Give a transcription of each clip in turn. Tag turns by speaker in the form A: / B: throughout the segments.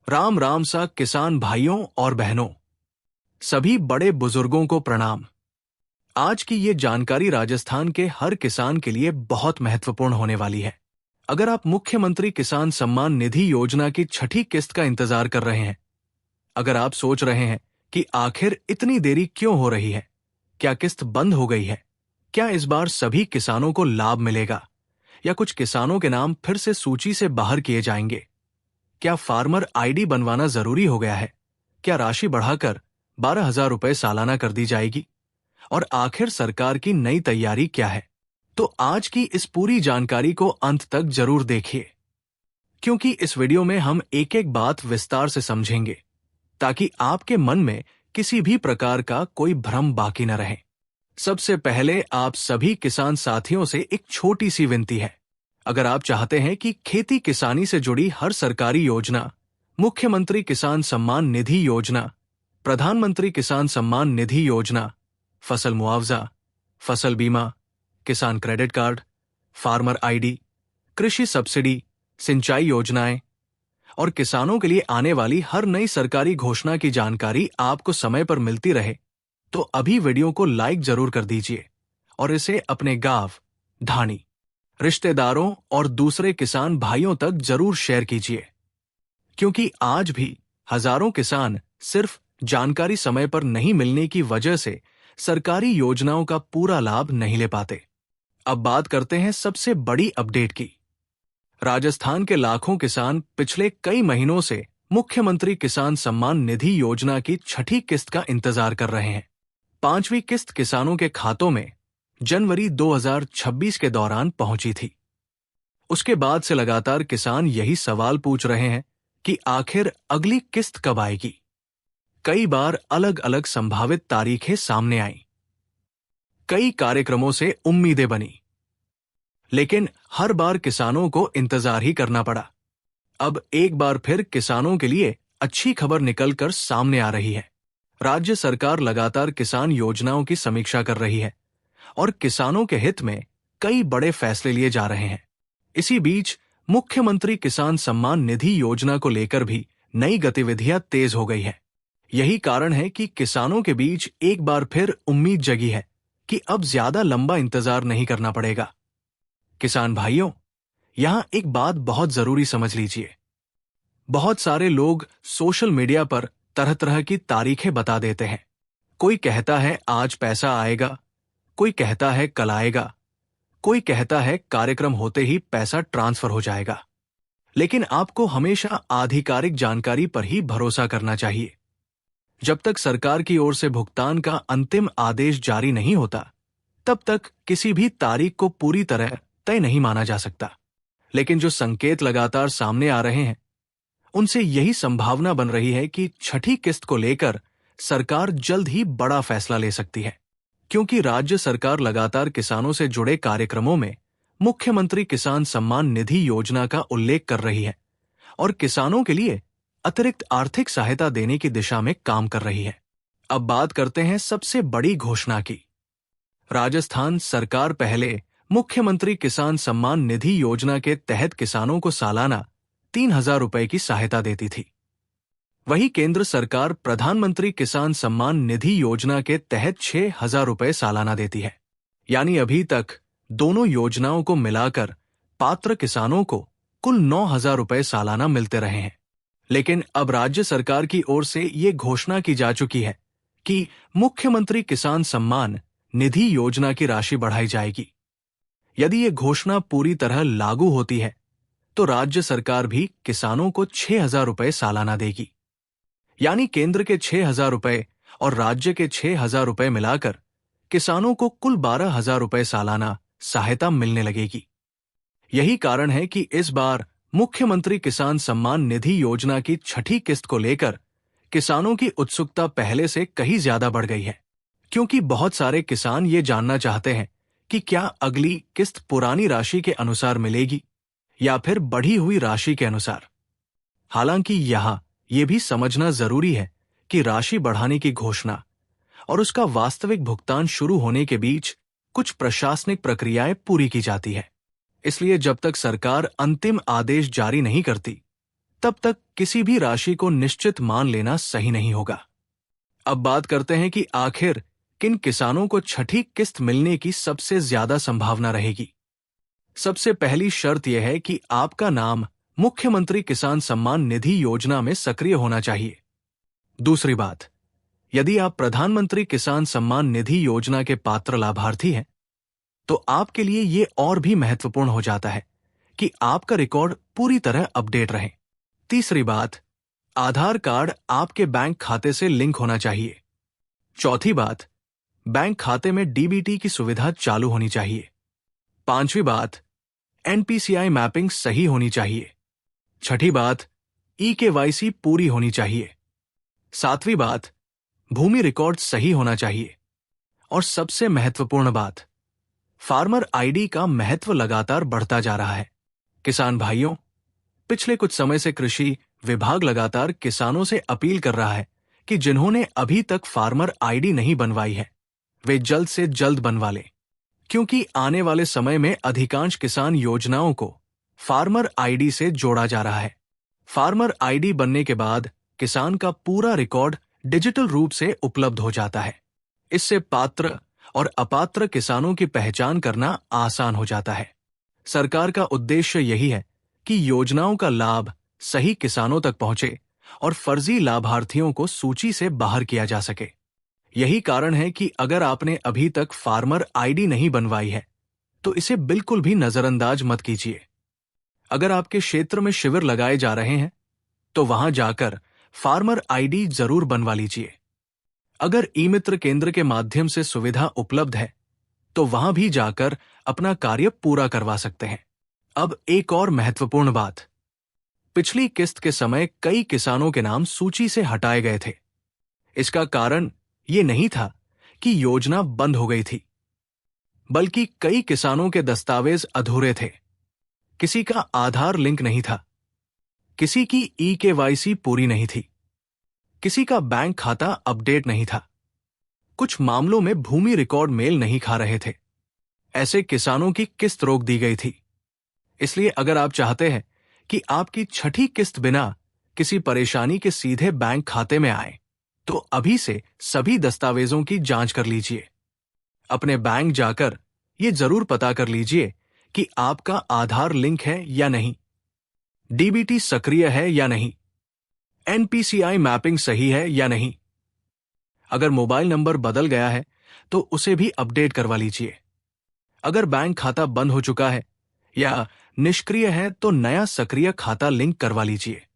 A: राम राम सा किसान भाइयों और बहनों, सभी बड़े बुजुर्गों को प्रणाम। आज की ये जानकारी राजस्थान के हर किसान के लिए बहुत महत्वपूर्ण होने वाली है। अगर आप मुख्यमंत्री किसान सम्मान निधि योजना की छठी किस्त का इंतजार कर रहे हैं, अगर आप सोच रहे हैं कि आखिर इतनी देरी क्यों हो रही है, क्या किस्त बंद हो गई है, क्या इस बार सभी किसानों को लाभ मिलेगा या कुछ किसानों के नाम फिर से सूची से बाहर किए जाएंगे, क्या फार्मर आईडी बनवाना जरूरी हो गया है, क्या राशि बढ़ाकर 12,000 रुपए सालाना कर दी जाएगी, और आखिर सरकार की नई तैयारी क्या है, तो आज की इस पूरी जानकारी को अंत तक जरूर देखिए, क्योंकि इस वीडियो में हम एक एक बात विस्तार से समझेंगे ताकि आपके मन में किसी भी प्रकार का कोई भ्रम बाकी न रहे। सबसे पहले आप सभी किसान साथियों से एक छोटी सी विनती है। अगर आप चाहते हैं कि खेती किसानी से जुड़ी हर सरकारी योजना, मुख्यमंत्री किसान सम्मान निधि योजना, प्रधानमंत्री किसान सम्मान निधि योजना, फसल मुआवजा, फसल बीमा, किसान क्रेडिट कार्ड, फार्मर आईडी, कृषि सब्सिडी, सिंचाई योजनाएं और किसानों के लिए आने वाली हर नई सरकारी घोषणा की जानकारी आपको समय पर मिलती रहे, तो अभी वीडियो को लाइक जरूर कर दीजिए और इसे अपने गांव, ढाणी, रिश्तेदारों और दूसरे किसान भाइयों तक जरूर शेयर कीजिए, क्योंकि आज भी हजारों किसान सिर्फ जानकारी समय पर नहीं मिलने की वजह से सरकारी योजनाओं का पूरा लाभ नहीं ले पाते। अब बात करते हैं सबसे बड़ी अपडेट की। राजस्थान के लाखों किसान पिछले कई महीनों से मुख्यमंत्री किसान सम्मान निधि योजना की छठी किस्त का इंतजार कर रहे हैं। 5वीं किस्त किसानों के खातों में जनवरी 2026 के दौरान पहुंची थी। उसके बाद से लगातार किसान यही सवाल पूछ रहे हैं कि आखिर अगली किस्त कब आएगी। कई बार अलग अलग संभावित तारीखें सामने आईं। कई कार्यक्रमों से उम्मीदें बनी, लेकिन हर बार किसानों को इंतजार ही करना पड़ा। अब एक बार फिर किसानों के लिए अच्छी खबर निकलकर सामने आ रही है। राज्य सरकार लगातार किसान योजनाओं की समीक्षा कर रही है और किसानों के हित में कई बड़े फैसले लिए जा रहे हैं। इसी बीच मुख्यमंत्री किसान सम्मान निधि योजना को लेकर भी नई गतिविधियां तेज हो गई है। यही कारण है कि किसानों के बीच एक बार फिर उम्मीद जगी है कि अब ज्यादा लंबा इंतजार नहीं करना पड़ेगा। किसान भाइयों, यहां एक बात बहुत जरूरी समझ लीजिए। बहुत सारे लोग सोशल मीडिया पर तरह तरह की तारीखें बता देते हैं। कोई कहता है आज पैसा आएगा, कोई कहता है कल आएगा, कोई कहता है कार्यक्रम होते ही पैसा ट्रांसफर हो जाएगा। लेकिन आपको हमेशा आधिकारिक जानकारी पर ही भरोसा करना चाहिए। जब तक सरकार की ओर से भुगतान का अंतिम आदेश जारी नहीं होता, तब तक किसी भी तारीख को पूरी तरह तय नहीं माना जा सकता। लेकिन जो संकेत लगातार सामने आ रहे हैं, उनसे यही संभावना बन रही है कि छठी किस्त को लेकर सरकार जल्द ही बड़ा फैसला ले सकती है, क्योंकि राज्य सरकार लगातार किसानों से जुड़े कार्यक्रमों में मुख्यमंत्री किसान सम्मान निधि योजना का उल्लेख कर रही है और किसानों के लिए अतिरिक्त आर्थिक सहायता देने की दिशा में काम कर रही है। अब बात करते हैं सबसे बड़ी घोषणा की। राजस्थान सरकार पहले मुख्यमंत्री किसान सम्मान निधि योजना के तहत किसानों को सालाना 3,000 रुपए की सहायता देती थी। वहीं केंद्र सरकार प्रधानमंत्री किसान सम्मान निधि योजना के तहत 6,000 रुपए सालाना देती है। यानी अभी तक दोनों योजनाओं को मिलाकर पात्र किसानों को कुल 9,000 रुपए सालाना मिलते रहे हैं। लेकिन अब राज्य सरकार की ओर से ये घोषणा की जा चुकी है कि मुख्यमंत्री किसान सम्मान निधि योजना की राशि बढ़ाई जाएगी। यदि ये घोषणा पूरी तरह लागू होती है, तो राज्य सरकार भी किसानों को 6,000 रुपए सालाना देगी। यानी केंद्र के 6,000 रुपए और राज्य के 6,000 रुपए मिलाकर किसानों को कुल 12,000 रुपए सालाना सहायता मिलने लगेगी। यही कारण है कि इस बार मुख्यमंत्री किसान सम्मान निधि योजना की छठी किस्त को लेकर किसानों की उत्सुकता पहले से कहीं ज्यादा बढ़ गई है, क्योंकि बहुत सारे किसान ये जानना चाहते हैं कि क्या अगली किस्त पुरानी राशि के अनुसार मिलेगी या फिर बढ़ी हुई राशि के अनुसार। हालांकि यहां यह भी समझना जरूरी है कि राशि बढ़ाने की घोषणा और उसका वास्तविक भुगतान शुरू होने के बीच कुछ प्रशासनिक प्रक्रियाएं पूरी की जाती है। इसलिए जब तक सरकार अंतिम आदेश जारी नहीं करती, तब तक किसी भी राशि को निश्चित मान लेना सही नहीं होगा। अब बात करते हैं कि आखिर किन किसानों को छठी किस्त मिलने की सबसे ज्यादा संभावना रहेगी। सबसे पहली शर्त यह है कि आपका नाम मुख्यमंत्री किसान सम्मान निधि योजना में सक्रिय होना चाहिए। दूसरी बात, यदि आप प्रधानमंत्री किसान सम्मान निधि योजना के पात्र लाभार्थी हैं, तो आपके लिए ये और भी महत्वपूर्ण हो जाता है कि आपका रिकॉर्ड पूरी तरह अपडेट रहे। तीसरी बात, आधार कार्ड आपके बैंक खाते से लिंक होना चाहिए। चौथी बात, बैंक खाते में डीबीटी की सुविधा चालू होनी चाहिए। पांचवी बात, एनपीसीआई मैपिंग सही होनी चाहिए। छठी बात, ईकेवाईसी पूरी होनी चाहिए। सातवीं बात, भूमि रिकॉर्ड सही होना चाहिए। और सबसे महत्वपूर्ण बात, फार्मर आईडी का महत्व लगातार बढ़ता जा रहा है। किसान भाइयों, पिछले कुछ समय से कृषि विभाग लगातार किसानों से अपील कर रहा है कि जिन्होंने अभी तक फार्मर आईडी नहीं बनवाई है, वे जल्द से जल्द बनवा लें, क्योंकि आने वाले समय में अधिकांश किसान योजनाओं को फार्मर आईडी से जोड़ा जा रहा है। फार्मर आईडी बनने के बाद किसान का पूरा रिकॉर्ड डिजिटल रूप से उपलब्ध हो जाता है। इससे पात्र और अपात्र किसानों की पहचान करना आसान हो जाता है। सरकार का उद्देश्य यही है कि योजनाओं का लाभ सही किसानों तक पहुंचे और फर्जी लाभार्थियों को सूची से बाहर किया जा सके। यही कारण है कि अगर आपने अभी तक फार्मर आईडी नहीं बनवाई है, तो इसे बिल्कुल भी नजरअंदाज मत कीजिए। अगर आपके क्षेत्र में शिविर लगाए जा रहे हैं, तो वहां जाकर फार्मर आईडी जरूर बनवा लीजिए। अगर ई-मित्र केंद्र के माध्यम से सुविधा उपलब्ध है, तो वहां भी जाकर अपना कार्य पूरा करवा सकते हैं। अब एक और महत्वपूर्ण बात, पिछली किस्त के समय कई किसानों के नाम सूची से हटाए गए थे। इसका कारण ये नहीं था कि योजना बंद हो गई थी, बल्कि कई किसानों के दस्तावेज अधूरे थे। किसी का आधार लिंक नहीं था, किसी की ईकेवाईसी पूरी नहीं थी, किसी का बैंक खाता अपडेट नहीं था, कुछ मामलों में भूमि रिकॉर्ड मेल नहीं खा रहे थे। ऐसे किसानों की किस्त रोक दी गई थी। इसलिए अगर आप चाहते हैं कि आपकी छठी किस्त बिना किसी परेशानी के सीधे बैंक खाते में आए, तो अभी से सभी दस्तावेजों की जांच कर लीजिए। अपने बैंक जाकर ये जरूर पता कर लीजिए कि आपका आधार लिंक है या नहीं, डीबीटी सक्रिय है या नहीं, एनपीसीआई मैपिंग सही है या नहीं। अगर मोबाइल नंबर बदल गया है, तो उसे भी अपडेट करवा लीजिए। अगर बैंक खाता बंद हो चुका है या निष्क्रिय है, तो नया सक्रिय खाता लिंक करवा लीजिए।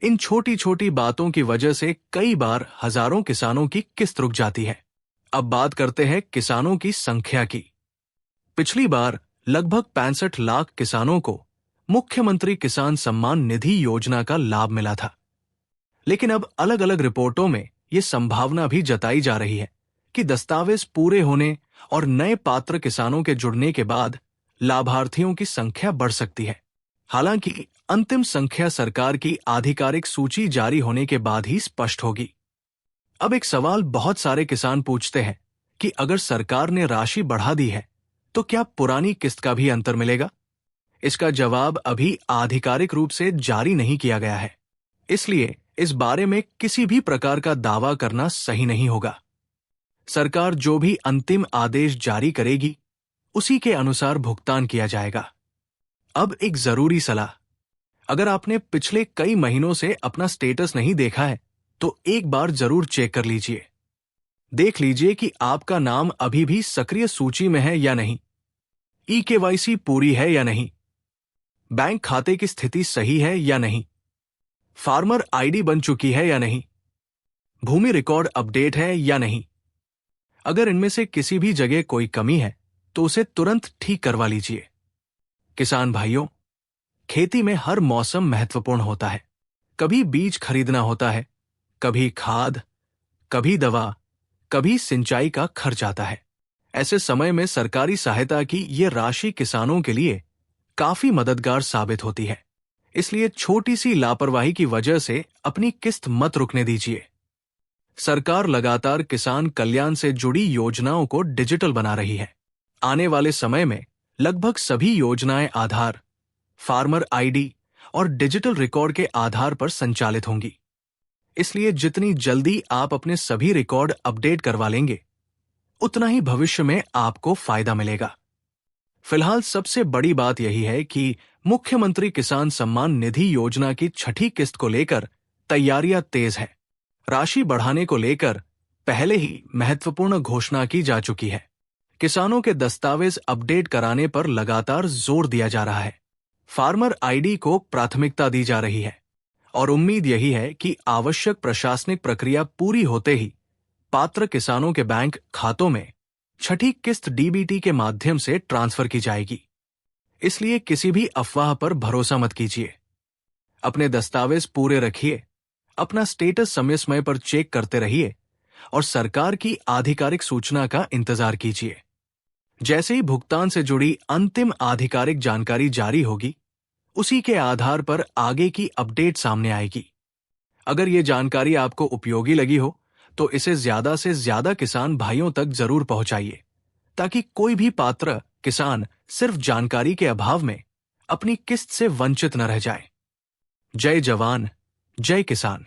A: इन छोटी छोटी बातों की वजह से कई बार हजारों किसानों की किस्त रुक जाती है। अब बात करते हैं किसानों की संख्या की। पिछली बार लगभग 65 लाख किसानों को मुख्यमंत्री किसान सम्मान निधि योजना का लाभ मिला था। लेकिन अब अलग अलग रिपोर्टों में ये संभावना भी जताई जा रही है कि दस्तावेज पूरे होने और नए पात्र किसानों के जुड़ने के बाद लाभार्थियों की संख्या बढ़ सकती है। हालांकि अंतिम संख्या सरकार की आधिकारिक सूची जारी होने के बाद ही स्पष्ट होगी। अब एक सवाल बहुत सारे किसान पूछते हैं कि अगर सरकार ने राशि बढ़ा दी है, तो क्या पुरानी किस्त का भी अंतर मिलेगा? इसका जवाब अभी आधिकारिक रूप से जारी नहीं किया गया है, इसलिए इस बारे में किसी भी प्रकार का दावा करना सही नहीं होगा। सरकार जो भी अंतिम आदेश जारी करेगी, उसी के अनुसार भुगतान किया जाएगा। अब एक जरूरी सलाह, अगर आपने पिछले कई महीनों से अपना स्टेटस नहीं देखा है, तो एक बार जरूर चेक कर लीजिए। देख लीजिए कि आपका नाम अभी भी सक्रिय सूची में है या नहीं, ईकेवाईसी पूरी है या नहीं, बैंक खाते की स्थिति सही है या नहीं, फार्मर आईडी बन चुकी है या नहीं, भूमि रिकॉर्ड अपडेट है या नहीं। अगर इनमें से किसी भी जगह कोई कमी है, तो उसे तुरंत ठीक करवा लीजिए। किसान भाइयों, खेती में हर मौसम महत्वपूर्ण होता है। कभी बीज खरीदना होता है, कभी खाद, कभी दवा, कभी सिंचाई का खर्च आता है। ऐसे समय में सरकारी सहायता की ये राशि किसानों के लिए काफी मददगार साबित होती है। इसलिए छोटी सी लापरवाही की वजह से अपनी किस्त मत रुकने दीजिए। सरकार लगातार किसान कल्याण से जुड़ी योजनाओं को डिजिटल बना रही है। आने वाले समय में लगभग सभी योजनाएं आधार, फार्मर आईडी और डिजिटल रिकॉर्ड के आधार पर संचालित होंगी। इसलिए जितनी जल्दी आप अपने सभी रिकॉर्ड अपडेट करवा लेंगे, उतना ही भविष्य में आपको फायदा मिलेगा। फिलहाल सबसे बड़ी बात यही है कि मुख्यमंत्री किसान सम्मान निधि योजना की छठी किस्त को लेकर तैयारियां तेज हैं। राशि बढ़ाने को लेकर पहले ही महत्वपूर्ण घोषणा की जा चुकी है। किसानों के दस्तावेज अपडेट कराने पर लगातार जोर दिया जा रहा है। फार्मर आईडी को प्राथमिकता दी जा रही है और उम्मीद यही है कि आवश्यक प्रशासनिक प्रक्रिया पूरी होते ही पात्र किसानों के बैंक खातों में छठी किस्त डीबीटी के माध्यम से ट्रांसफर की जाएगी। इसलिए किसी भी अफवाह पर भरोसा मत कीजिए। अपने दस्तावेज पूरे रखिए, अपना स्टेटस समय समय पर चेक करते रहिए और सरकार की आधिकारिक सूचना का इंतजार कीजिए। जैसे ही भुगतान से जुड़ी अंतिम आधिकारिक जानकारी जारी होगी, उसी के आधार पर आगे की अपडेट सामने आएगी। अगर ये जानकारी आपको उपयोगी लगी हो तो इसे ज्यादा से ज्यादा किसान भाइयों तक जरूर पहुंचाइए, ताकि कोई भी पात्र किसान सिर्फ जानकारी के अभाव में अपनी किस्त से वंचित न रह जाए। जय जवान, जय किसान।